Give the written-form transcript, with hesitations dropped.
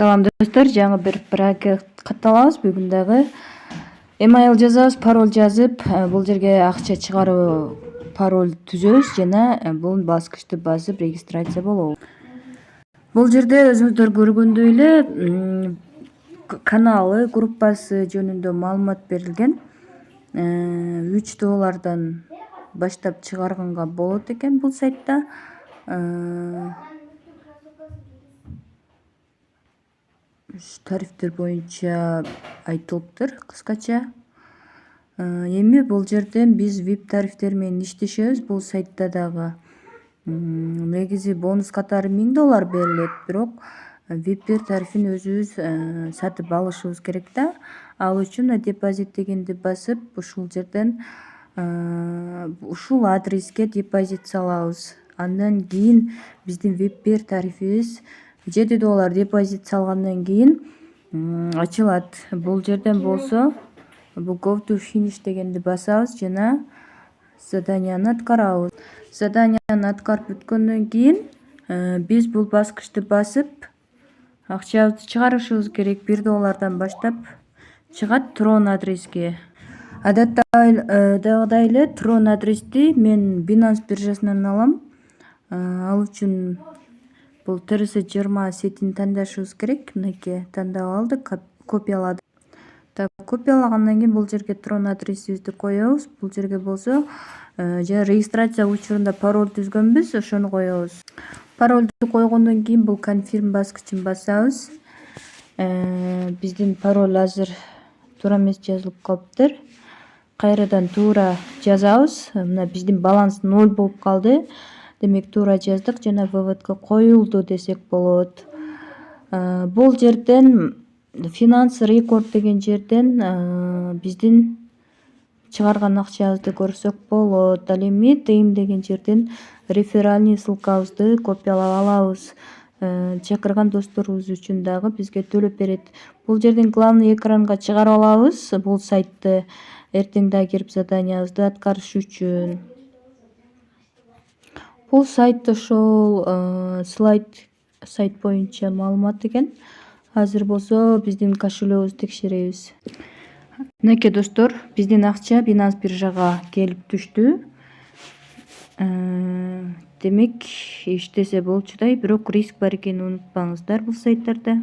Салам достор, жаңы bir проект катталабыз. Бүгүн дагы email жазабыз, пароль жазып, бул жерге акча чыгаруу пароль түзөбүз жана бул баскычты басып регистрация болобуз. Бул жерде өзүңүздөр көргөндөй эле каналы, группасы жөнүндө маалымат берилген. $3 баштап чыгарганга болот экен бул сайтта. Тарифтер боюнча айтылыптыр кыскача. Эми бул жерден биз VIP тарифтер менен иштешебиз. Бул сайтта дагы негизи бонус катары $1000 берилет, бирок VIP тарифин өзүбүз сатып алышыбыз керек да. Ал үчүн депозит дегенди басып, ушул жерден ушул адреске депозит салабыз. Андан кийин биздин VIP тарифибиз $7 депозит салгандан кийин ачылат. Бул жерден болсо бул go to finish дегенди басабыз жана заданияны аткарабыз. Заданияны аткарып бүткөндөн кийин биз бул баскычты басып акчабызды чыгарышыбыз керек. $1 баштап чыгат Tron адреске. Адаттагыдай эле Tron адрести мен Binance биржасынан алам. Ал үчүн бул TRS20 сетин тандашыбыз керек. Мынакей тандап алдык, копияладык. Копиялагандан кийин бул жерге Tron адресибизди коебуз. Бул жерге болсо жана регистрация учурунда пароль түзгөнбүз, ошону коебуз. Паролду койгондон кийин бул confirm баскычын басабыз. Биздин пароль азыр туура эмес жазылып калыптыр. Кайрадан туура жазабыз. Мына биздин баланс 0 болуп калды. Демек туура жаздык жана выводко коюлду десек болот. Бул жерден Finance Record деген жерден биздин чыгарган акчабызды көрсөк болот. Ал эми Tame деген жерден реферальный ссылкабызды копиялап алабыз. Чакырган досторубуз үчүн дагы бизге төлөп берет. Бул жерден главный экранга чыгарып алабыз бул сайтты эртең дагы кирип заданиябызды аткарыш үчүн. Бул сайт ошол сайт боюнча маалымат экен. Азыр болсо биздин кошелегибизди текшеребиз. Мынакей достор, биздин акча Binance биржага келип түштү. Демек иштесе болчудай, бирок риск бар экенин унутпаңыздар бул сайттарда.